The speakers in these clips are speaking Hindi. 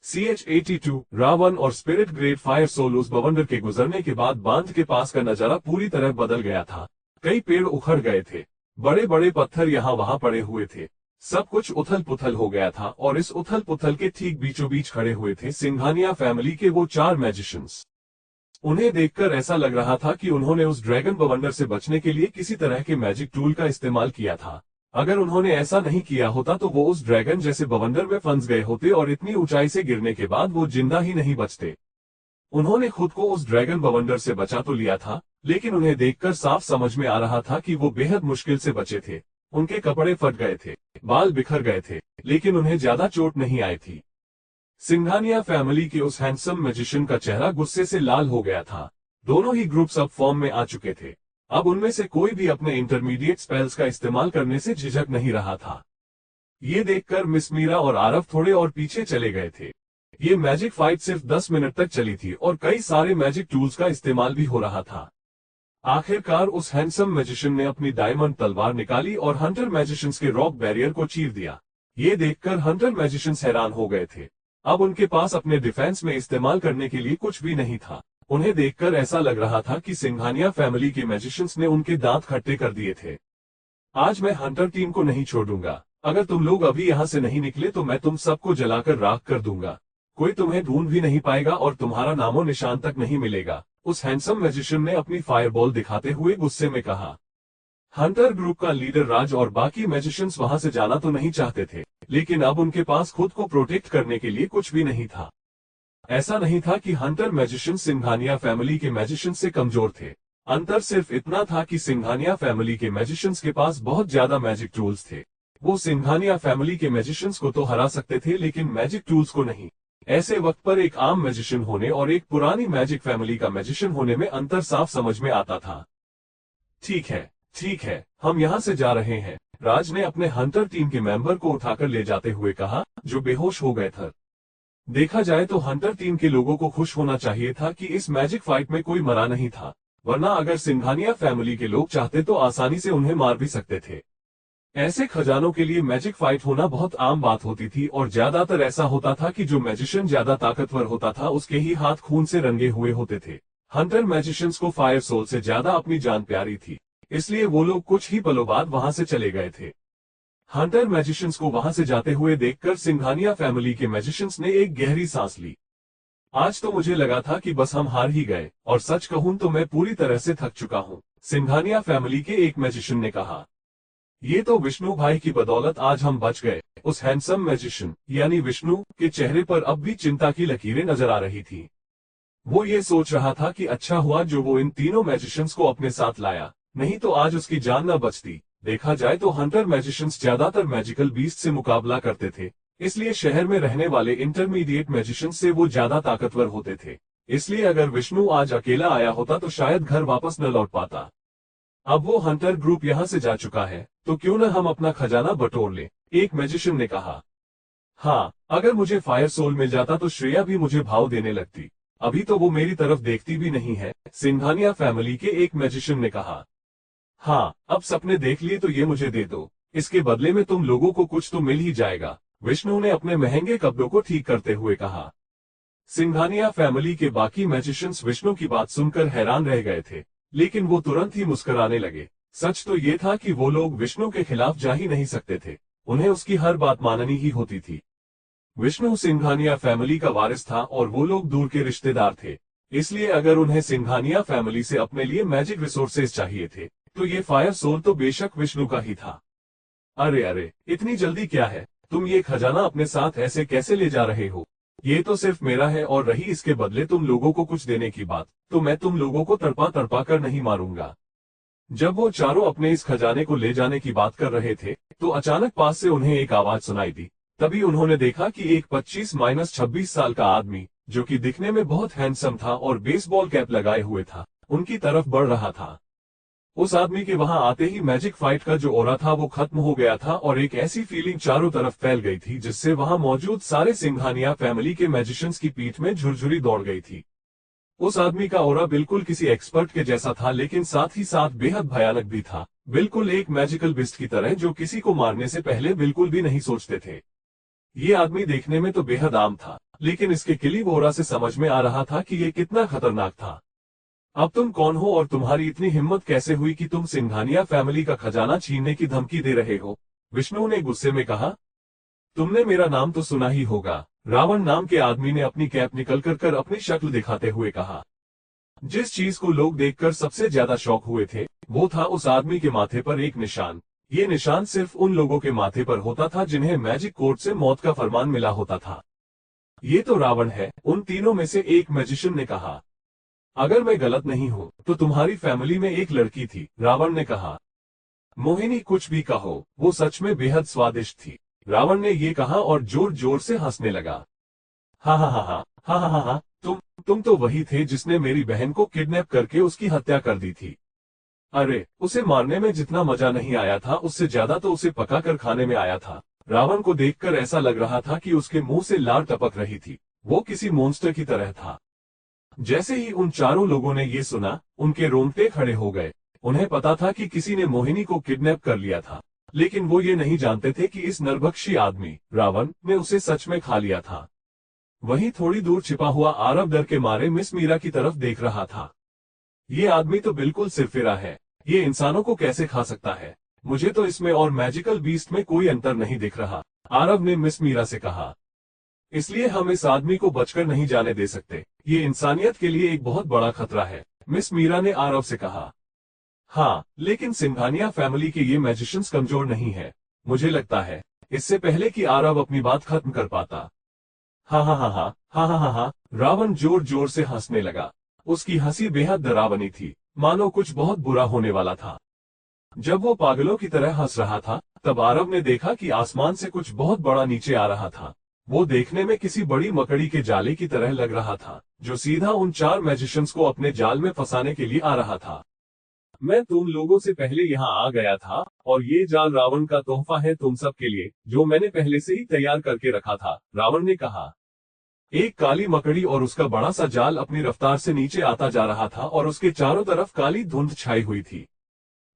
CH-82 रावण और स्पिरिट ग्रेट फायर सोल उस बवंडर के गुजरने के बाद बांध के पास का नजारा पूरी तरह बदल गया था। कई पेड़ उखड़ गए थे, बड़े बड़े पत्थर यहाँ वहां पड़े हुए थे, सब कुछ उथल पुथल हो गया था। और इस उथल पुथल के ठीक बीचों बीच खड़े हुए थे सिंघानिया फैमिली के वो 4 मैजिशियंस। उन्हें देखकर ऐसा लग रहा था कि उन्होंने उस ड्रैगन बवंडर से बचने के लिए किसी तरह के मैजिक टूल का इस्तेमाल किया था। अगर उन्होंने ऐसा नहीं किया होता तो वो उस ड्रैगन जैसे बवंडर में फंस गए होते और इतनी ऊंचाई से गिरने के बाद वो जिंदा ही नहीं बचते। उन्होंने खुद को उस ड्रैगन बवंडर से बचा तो लिया था, लेकिन उन्हें देखकर साफ समझ में आ रहा था कि वो बेहद मुश्किल से बचे थे। उनके कपड़े फट गए थे, बाल बिखर गए थे, लेकिन उन्हें ज्यादा चोट नहीं आई थी। सिंघानिया फैमिली के उस हैंडसम मैजिशियन का चेहरा गुस्से से लाल हो गया था। दोनों ही ग्रुप्स अब फॉर्म में आ चुके थे। अब उनमें से कोई भी अपने इंटरमीडिएट स्पेल्स का इस्तेमाल करने से झिझक नहीं रहा था। ये देखकर मिस मीरा और आरव थोड़े और पीछे चले गए थे। ये मैजिक फाइट सिर्फ 10 मिनट तक चली थी और कई सारे मैजिक टूल्स का इस्तेमाल भी हो रहा था। आखिरकार उस हैंडसम मैजिशियन ने अपनी डायमंड तलवार निकाली और हंटर मैजिशियंस के रॉक बैरियर को चीर दिया। ये देखकर हंटर मैजिशियंस हैरान हो गए थे। अब उनके पास अपने डिफेंस में इस्तेमाल करने के लिए कुछ भी नहीं था। उन्हें देखकर ऐसा लग रहा था कि सिंघानिया फैमिली के मैजिशियंस ने उनके दांत खट्टे कर दिए थे। आज मैं हंटर टीम को नहीं छोड़ूंगा। अगर तुम लोग अभी यहाँ से नहीं निकले तो मैं तुम सबको जलाकर राख कर दूंगा। कोई तुम्हें ढूंढ भी नहीं पाएगा और तुम्हारा नामो निशान तक नहीं मिलेगा, उस हैंडसम मैजिशियन ने अपनी फायरबॉल दिखाते हुए गुस्से में कहा। हंटर ग्रुप का लीडर राज और बाकी मैजिशियंस वहां से जाना तो नहीं चाहते थे, लेकिन अब उनके पास खुद को प्रोटेक्ट करने के लिए कुछ भी नहीं था। ऐसा नहीं था कि हंटर मैजिशियन सिंघानिया फैमिली के मैजिशियन से कमजोर थे। अंतर सिर्फ इतना था कि सिंघानिया फैमिली के मैजिशियंस के पास बहुत ज्यादा मैजिक टूल्स थे। वो सिंघानिया फैमिली के मैजिशियंस को तो हरा सकते थे, लेकिन मैजिक टूल्स को नहीं। ऐसे वक्त पर एक आम मैजिशियन होने और एक पुरानी मैजिक फैमिली का मैजिशियन होने में अंतर साफ समझ में आता था। ठीक है, हम यहाँ से जा रहे हैं, राज ने अपने हंटर टीम के मेंबर को उठाकर ले जाते हुए कहा, जो बेहोश हो गए थे। देखा जाए तो हंटर टीम के लोगों को खुश होना चाहिए था कि इस मैजिक फाइट में कोई मरा नहीं था, वरना अगर सिंघानिया फैमिली के लोग चाहते तो आसानी से उन्हें मार भी सकते थे। ऐसे खजानों के लिए मैजिक फाइट होना बहुत आम बात होती थी और ज्यादातर ऐसा होता था कि जो मैजिशियन ज्यादा ताकतवर होता था उसके ही हाथ खून से रंगे हुए होते थे। हंटर मैजिशियंस को फायर सोल से ज्यादा अपनी जान प्यारी थी, इसलिए वो लोग कुछ ही पलों बाद वहां से चले गए थे। हंटर मैजिशियंस को वहां से जाते हुए देखकर सिंघानिया फैमिली के मैजिशियंस ने एक गहरी सांस ली। आज तो मुझे लगा था कि बस हम हार ही गए, और सच कहूं तो मैं पूरी तरह से थक चुका हूं, सिंघानिया फैमिली के एक मैजिशियन ने कहा। ये तो विष्णु भाई की बदौलत आज हम बच गए। उस हैंडसम मैजिशियन यानी विष्णु के चेहरे पर अब भी चिंता की लकीरें नजर आ रही थी। वो ये सोच रहा था कि अच्छा हुआ जो वो इन तीनों मैजिशियंस को अपने साथ लाया, नहीं तो आज उसकी जान न बचती। देखा जाए तो हंटर मैजिशियंस ज्यादातर मैजिकल बीस्ट से मुकाबला करते थे, इसलिए शहर में रहने वाले इंटरमीडिएट मैजिशियंस से वो ज्यादा ताकतवर होते थे। इसलिए अगर विष्णु आज अकेला आया होता तो शायद घर वापस न लौट पाता। अब वो हंटर ग्रुप यहाँ से जा चुका है, तो क्यों न हम अपना खजाना बटोर लें, एक मैजिशियन ने कहा। हाँ, अगर मुझे फायर सोल मिल जाता तो श्रेया भी मुझे भाव देने लगती। अभी तो वो मेरी तरफ देखती भी नहीं है, सिंघानिया फैमिली के एक मैजिशियन ने कहा। हाँ, अब सपने देख लिए तो ये मुझे दे दो, इसके बदले में तुम लोगों को कुछ तो मिल ही जाएगा, विष्णु ने अपने महंगे कपड़ों को ठीक करते हुए कहा। सिंघानिया फैमिली के बाकी मैजिशियंस विष्णु की बात सुनकर हैरान रह गए थे, लेकिन वो तुरंत ही मुस्कुराने लगे। सच तो ये था कि वो लोग विष्णु के खिलाफ जा ही नहीं सकते थे, उन्हें उसकी हर बात माननी ही होती थी। विष्णु सिंघानिया फैमिली का वारिस था और वो लोग दूर के रिश्तेदार थे, इसलिए अगर उन्हें सिंघानिया फैमिली से अपने लिए मैजिक रिसोर्सेज चाहिए थे तो ये फायर सोल तो बेशक विष्णु का ही था। अरे इतनी जल्दी क्या है, तुम ये खजाना अपने साथ ऐसे कैसे ले जा रहे हो? ये तो सिर्फ मेरा है, और रही इसके बदले तुम लोगों को कुछ देने की बात, तो मैं तुम लोगों को तड़पा तड़पा कर नहीं मारूंगा। जब वो चारों अपने इस खजाने को ले जाने की बात कर रहे थे तो अचानक पास से उन्हें एक आवाज सुनाई दी। तभी उन्होंने देखा कि एक 25-26 साल का आदमी, जो कि दिखने में बहुत हैंडसम था और बेसबॉल कैप लगाए हुए था, उनकी तरफ बढ़ रहा था। उस आदमी के वहां आते ही मैजिक फाइट का जो ऑरा था वो खत्म हो गया था और एक ऐसी फीलिंग चारों तरफ फैल गई थी जिससे वहां मौजूद सारे सिंघानिया फैमिली के मैजिशियंस की पीठ में झुरझुरी दौड़ गई थी। उस आदमी का ऑरा बिल्कुल किसी एक्सपर्ट के जैसा था, लेकिन साथ ही साथ बेहद भयानक भी था, बिल्कुल एक मैजिकल बिस्ट की तरह जो किसी को मारने से पहले बिल्कुल भी नहीं सोचते थे। ये आदमी देखने में तो बेहद आम था, लेकिन इसके किलीब ओरा से समझ में आ रहा था कि ये कितना खतरनाक था। अब तुम कौन हो और तुम्हारी इतनी हिम्मत कैसे हुई कि तुम सिंघानिया फैमिली का खजाना छीनने की धमकी दे रहे हो? विष्णु ने गुस्से में कहा। तुमने मेरा नाम तो सुना ही होगा, रावण नाम के आदमी ने अपनी कैप निकल कर अपनी शक्ल दिखाते हुए कहा। जिस चीज को लोग देखकर सबसे ज्यादा शौक हुए थे, वो था उस आदमी के माथे पर एक निशान। ये निशान सिर्फ उन लोगों के माथे पर होता था जिन्हें मैजिक कोर्ट से मौत का फरमान मिला होता था। ये तो रावण है, उन तीनों में से एक मैजिशियन ने कहा। अगर मैं गलत नहीं हूं तो तुम्हारी फैमिली में एक लड़की थी, रावण ने कहा। मोहिनी, कुछ भी कहो, वो सच में बेहद स्वादिष्ट थी, रावण ने ये कहा और जोर जोर से हंसने लगा। हा हा हा हा हा हा हा, तुम तो वही थे जिसने मेरी बहन को किडनैप करके उसकी हत्या कर दी थी। अरे, उसे मारने में जितना मजा नहीं आया था, उससे ज्यादा तो उसे पका कर खाने में आया था। रावण को देखकर ऐसा लग रहा था कि उसके मुंह से लार टपक रही थी। वो किसी मॉन्स्टर की तरह था। जैसे ही उन चारों लोगों ने ये सुना, उनके रोंगटे खड़े हो गए। उन्हें पता था कि किसी ने मोहिनी को किडनैप कर लिया था, लेकिन वो ये नहीं जानते थे कि इस नरभक्षी आदमी रावण ने उसे सच में खा लिया था। वहीं थोड़ी दूर छिपा हुआ आरव डर के मारे मिस मीरा की तरफ देख रहा था। ये आदमी तो बिल्कुल सिरफिरा है, ये इंसानों को कैसे खा सकता है? मुझे तो इसमें और मैजिकल बीस्ट में कोई अंतर नहीं दिख रहा, आरव ने मिस मीरा से कहा। इसलिए हम इस आदमी को बचकर नहीं जाने दे सकते, ये इंसानियत के लिए एक बहुत बड़ा खतरा है, मिस मीरा ने आरव से कहा। हाँ, लेकिन सिंघानिया फैमिली के ये मैजिशियंस कमजोर नहीं है, मुझे लगता है। इससे पहले कि आरव अपनी बात खत्म कर पाता, हा हा हा हा हा हा हा हा, रावण जोर जोर से हंसने लगा। उसकी हंसी बेहद डरावनी थी, मानो कुछ बहुत बुरा होने वाला था। जब वो पागलों की तरह हंस रहा था, तब आरव ने देखा कि आसमान से कुछ बहुत बड़ा नीचे आ रहा था। वो देखने में किसी बड़ी मकड़ी के जाले की तरह लग रहा था, जो सीधा उन चार मैजिशियंस को अपने जाल में फंसाने के लिए आ रहा था। मैं तुम लोगों से पहले यहाँ आ गया था, और ये जाल रावण का तोहफा है तुम सब के लिए, जो मैंने पहले से ही तैयार करके रखा था, रावण ने कहा। एक काली मकड़ी और उसका बड़ा सा जाल अपनी रफ्तार से नीचे आता जा रहा था और उसके चारों तरफ काली धुंध छाई हुई थी।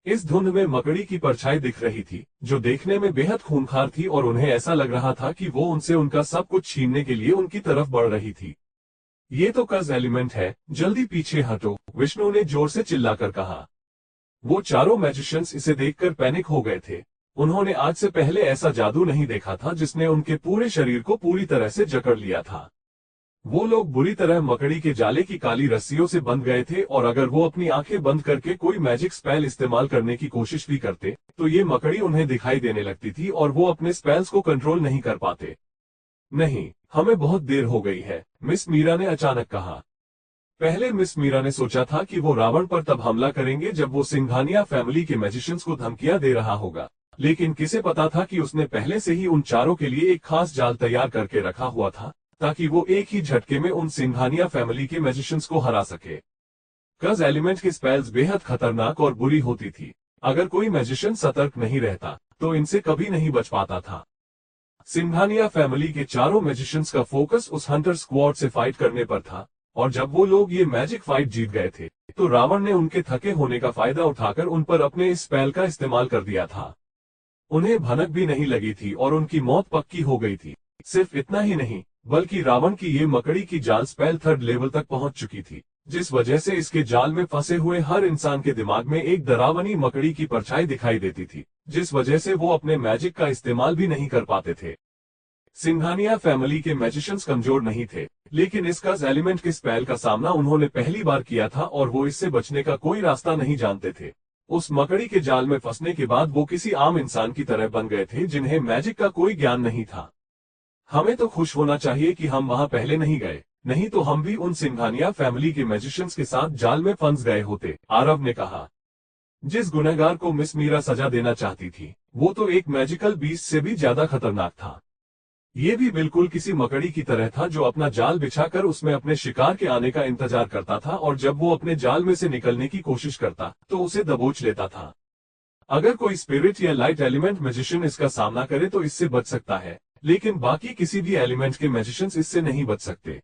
इस धुंध में मकड़ी की परछाई दिख रही थी, जो देखने में बेहद खूंखार थी और उन्हें ऐसा लग रहा था कि वो उनसे उनका सब कुछ छीनने के लिए उनकी तरफ बढ़ रही थी। ये तो कर्ज एलिमेंट है, जल्दी पीछे हटो, विष्णु ने जोर से चिल्लाकर कहा। वो चारों मैजिशियंस इसे देखकर पैनिक हो गए थे। उन्होंने आज से पहले ऐसा जादू नहीं देखा था जिसने उनके पूरे शरीर को पूरी तरह से जकड़ लिया था। वो लोग बुरी तरह मकड़ी के जाले की काली रस्सियों से बंध गए थे और अगर वो अपनी आंखें बंद करके कोई मैजिक स्पेल इस्तेमाल करने की कोशिश भी करते, तो ये मकड़ी उन्हें दिखाई देने लगती थी और वो अपने स्पेल्स को कंट्रोल नहीं कर पाते। नहीं, हमें बहुत देर हो गई है, मिस मीरा ने अचानक कहा। पहले मिस मीरा ने सोचा था कि वो रावण पर तब हमला करेंगे जब वो सिंघानिया फैमिली के मैजिशियंस को धमकियां दे रहा होगा, लेकिन किसे पता था कि उसने पहले से ही उन चारों के लिए एक खास जाल तैयार करके रखा हुआ था, ताकि वो एक ही झटके में उन सिंघानिया फैमिली के मैजिशियंस को हरा सके। कर्ज एलिमेंट की स्पेल्स बेहद खतरनाक और बुरी होती थी। अगर कोई मैजिशियन सतर्क नहीं रहता, तो इनसे कभी नहीं बच पाता था। सिंघानिया फैमिली के चारों मैजिशियंस का फोकस उस हंटर स्क्वाड से फाइट करने पर था, और जब वो लोग ये मैजिक फाइट जीत गए थे, तो रावण ने उनके थके होने का फायदा उठाकर उन पर अपने इस स्पेल का इस्तेमाल कर दिया था। उन्हें भनक भी नहीं लगी थी और उनकी मौत पक्की हो गई थी। सिर्फ इतना ही नहीं, बल्कि रावण की ये मकड़ी की जाल स्पेल 3rd लेवल तक पहुंच चुकी थी, जिस वजह से इसके जाल में फंसे हुए हर इंसान के दिमाग में एक डरावनी मकड़ी की परछाई दिखाई देती थी, जिस वजह से वो अपने मैजिक का इस्तेमाल भी नहीं कर पाते थे। सिंघानिया फैमिली के मैजिशियंस कमजोर नहीं थे, लेकिन इस कर्ज एलिमेंट के स्पेल का सामना उन्होंने पहली बार किया था और वो इससे बचने का कोई रास्ता नहीं जानते थे। उस मकड़ी के जाल में फंसने के बाद वो किसी आम इंसान की तरह बन गए थे जिन्हें मैजिक का कोई ज्ञान नहीं था। हमें तो खुश होना चाहिए कि हम वहां पहले नहीं गए, नहीं तो हम भी उन सिंघानिया फैमिली के मैजिशियंस के साथ जाल में फंस गए होते, आरव ने कहा। जिस गुनहगार को मिस मीरा सजा देना चाहती थी, वो तो एक मैजिकल बीस्ट से भी ज्यादा खतरनाक था। ये भी बिल्कुल किसी मकड़ी की तरह था जो अपना जाल बिछाकर उसमें अपने शिकार के आने का इंतजार करता था और जब वो अपने जाल में से निकलने की कोशिश करता तो उसे दबोच लेता था। अगर कोई स्पिरिट या लाइट एलिमेंट मैजिशियन इसका सामना करे तो इससे बच सकता है, लेकिन बाकी किसी भी एलिमेंट के मैजिशियंस इससे नहीं बच सकते।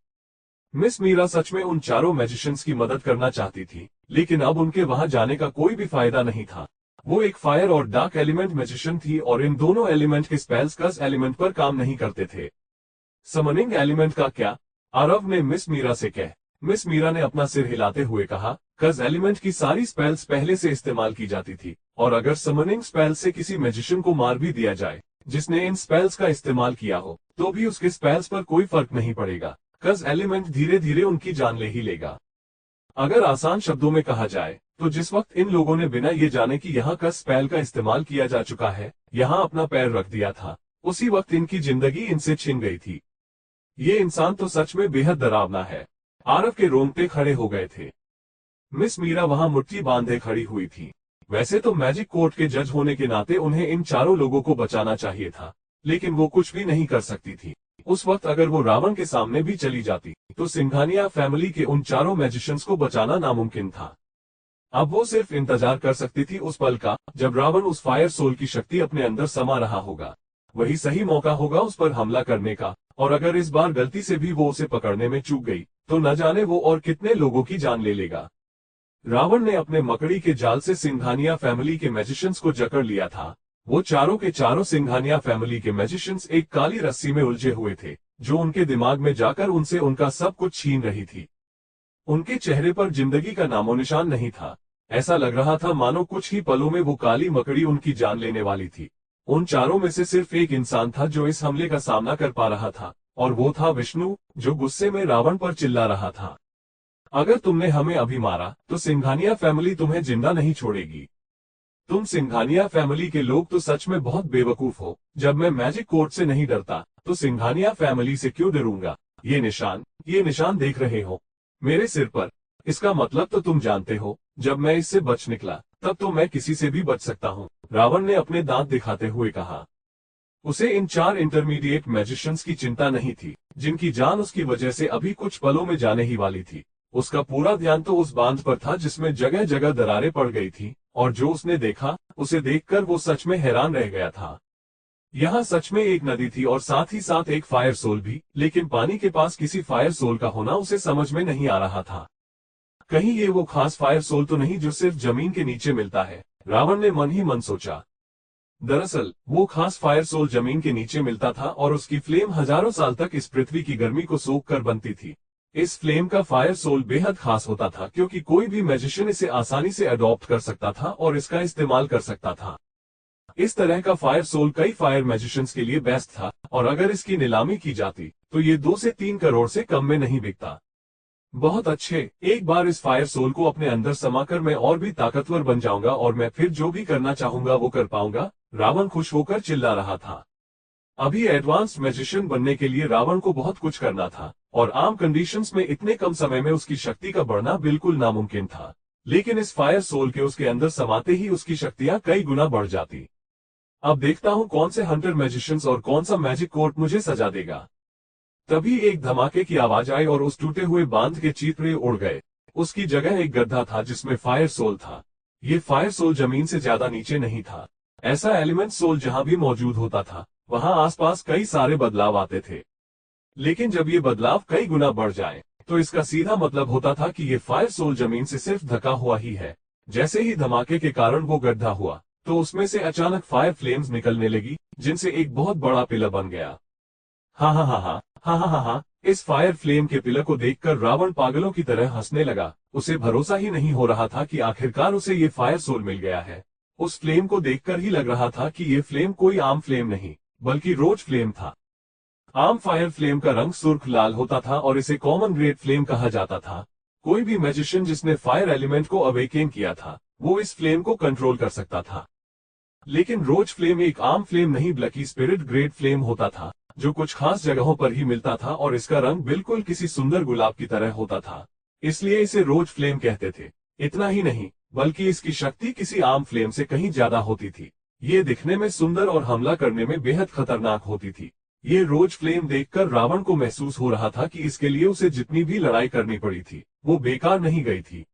मिस मीरा सच में उन चारों मैजिशियंस की मदद करना चाहती थी, लेकिन अब उनके वहां जाने का कोई भी फायदा नहीं था। वो एक फायर और डार्क एलिमेंट मैजिशियन थी और इन दोनों एलिमेंट के स्पेल्स कर्स एलिमेंट पर काम नहीं करते थे। समनिंग एलिमेंट का क्या? आरव ने मिस मीरा से कह। मिस मीरा ने अपना सिर हिलाते हुए कहा, कर्स एलिमेंट की सारी स्पेल्स पहले से इस्तेमाल की जाती थी, और अगर समनिंग स्पेल से किसी मैजिशियन को मार भी दिया जाए जिसने इन स्पेल्स का इस्तेमाल किया हो, तो भी उसके स्पेल्स पर कोई फर्क नहीं पड़ेगा। कर्स एलिमेंट धीरे धीरे उनकी जान ले ही लेगा। अगर आसान शब्दों में कहा जाए तो जिस वक्त इन लोगों ने बिना ये जाने कि यहाँ कर्स स्पेल का इस्तेमाल किया जा चुका है, यहाँ अपना पैर रख दिया था, उसी वक्त इनकी जिंदगी इनसे छिन गई थी। ये इंसान तो सच में बेहद डरावना है। आरव के रोंगटे खड़े हो गए थे। मिस मीरा वहां मुट्ठी बांधे खड़ी हुई थी। वैसे तो मैजिक कोर्ट के जज होने के नाते उन्हें इन चारों लोगों को बचाना चाहिए था, लेकिन वो कुछ भी नहीं कर सकती थी। उस वक्त अगर वो रावण के सामने भी चली जाती तो सिंघानिया फैमिली के उन चारों मैजिशियंस को बचाना नामुमकिन था। अब वो सिर्फ इंतजार कर सकती थी उस पल का जब रावण उस फायर सोल की शक्ति अपने अंदर समा रहा होगा। वही सही मौका होगा उस पर हमला करने का, और अगर इस बार गलती से भी वो उसे पकड़ने में चूक गई तो न जाने वो और कितने लोगों की जान ले लेगा। रावण ने अपने मकड़ी के जाल से सिंघानिया फैमिली के मैजिशियंस को जकड़ लिया था। वो चारों के चारों सिंघानिया फैमिली के मैजिशियंस एक काली रस्सी में उलझे हुए थे, जो उनके दिमाग में जाकर उनसे उनका सब कुछ छीन रही थी। उनके चेहरे पर जिंदगी का नामोनिशान नहीं था। ऐसा लग रहा था मानो कुछ ही पलों में वो काली मकड़ी उनकी जान लेने वाली थी। उन चारों में से सिर्फ एक इंसान था जो इस हमले का सामना कर पा रहा था, और वो था विष्णु, जो गुस्से में रावण पर चिल्ला रहा था, अगर तुमने हमें अभी मारा तो सिंघानिया फैमिली तुम्हें जिंदा नहीं छोड़ेगी। तुम सिंघानिया फैमिली के लोग तो सच में बहुत बेवकूफ हो। जब मैं मैजिक कोर्ट से नहीं डरता तो सिंघानिया फैमिली से क्यों डरूंगा? ये निशान देख रहे हो मेरे सिर पर? इसका मतलब तो तुम जानते हो, जब मैं इससे बच निकला तब तो मैं किसी से भी बच सकता हूँ। रावण ने अपने दांत दिखाते हुए कहा। उसे इन चार इंटरमीडिएट मैजिशियंस की चिंता नहीं थी, जिनकी जान उसकी वजह से अभी कुछ पलों में जाने ही वाली थी। उसका पूरा ध्यान तो उस बांध पर था जिसमें जगह जगह दरारें पड़ गई थी, और जो उसने देखा उसे देखकर वो सच में हैरान रह गया था। यहाँ सच में एक नदी थी और साथ ही साथ एक फायर सोल भी, लेकिन पानी के पास किसी फायर सोल का होना उसे समझ में नहीं आ रहा था। कहीं ये वो खास फायर सोल तो नहीं जो सिर्फ जमीन के नीचे मिलता है? रावण ने मन ही मन सोचा। दरअसल वो खास फायर सोल जमीन के नीचे मिलता था और उसकी फ्लेम हजारों साल तक इस पृथ्वी की गर्मी को सोख कर बनती थी। इस फ्लेम का फायर सोल बेहद खास होता था क्योंकि कोई भी मैजिशियन इसे आसानी से अडॉप्ट कर सकता था और इसका इस्तेमाल कर सकता था। इस तरह का फायर सोल कई फायर मैजिशियंस के लिए बेस्ट था, और अगर इसकी नीलामी की जाती तो ये 2 से 3 करोड़ से कम में नहीं बिकता। बहुत अच्छे, एक बार इस फायर सोल को अपने अंदर समाकर मैं और भी ताकतवर बन जाऊंगा और मैं फिर जो भी करना चाहूंगा वो कर पाऊंगा। रावण खुश होकर चिल्ला रहा था। अभी एडवांस्ड मैजिशियन बनने के लिए रावण को बहुत कुछ करना था, और आम कंडीशंस में इतने कम समय में उसकी शक्ति का बढ़ना बिल्कुल नामुमकिन था। लेकिन इस फायर सोल के उसके अंदर समाते ही उसकी शक्तियां कई गुना बढ़ जाती। अब देखता हूं कौन से हंटर मैजिशियंस और कौन सा मैजिक कोर्ट मुझे सजा देगा। तभी एक धमाके की आवाज आई और उस टूटे हुए बांध के चीथड़े उड़ गए। उसकी जगह एक गड्ढा था जिसमें फायर सोल था। ये फायर सोल जमीन से ज्यादा नीचे नहीं था। ऐसा एलिमेंट सोल जहां भी मौजूद होता था वहां आसपास कई सारे बदलाव आते थे, लेकिन जब ये बदलाव कई गुना बढ़ जाए तो इसका सीधा मतलब होता था कि ये फायर सोल जमीन से सिर्फ ढका हुआ ही है। जैसे ही धमाके के कारण वो गड्ढा हुआ तो उसमें से अचानक फायर फ्लेम्स निकलने लगी, जिनसे एक बहुत बड़ा पिलर बन गया। हाँ हाँ हाँ हाँ हाँ हाँ हाँ हाँ। इस फायर फ्लेम के पिलर को देखकर रावण पागलों की तरह हंसने लगा। उसे भरोसा ही नहीं हो रहा था कि आखिरकार उसे ये फायर सोल मिल गया है। उस फ्लेम को देखकर ही लग रहा था कि ये फ्लेम कोई आम फ्लेम नहीं बल्कि रोज फ्लेम था। आम फायर फ्लेम का रंग सुर्ख लाल होता था और इसे कॉमन ग्रेड फ्लेम कहा जाता था। कोई भी मैजिशियन जिसने फायर एलिमेंट को अवेकेन किया था वो इस फ्लेम को कंट्रोल कर सकता था। लेकिन रोज फ्लेम एक आम फ्लेम नहीं बल्कि स्पिरिट ग्रेड फ्लेम होता था, जो कुछ खास जगहों पर ही मिलता था, और इसका रंग बिल्कुल किसी सुंदर गुलाब की तरह होता था, इसलिए इसे रोज फ्लेम कहते थे। इतना ही नहीं बल्कि इसकी शक्ति किसी आम फ्लेम से कहीं ज्यादा होती थी। ये दिखने में सुंदर और हमला करने में बेहद खतरनाक होती थी। ये रोज फ्लेम देखकर रावण को महसूस हो रहा था कि इसके लिए उसे जितनी भी लड़ाई करनी पड़ी थी वो बेकार नहीं गई थी।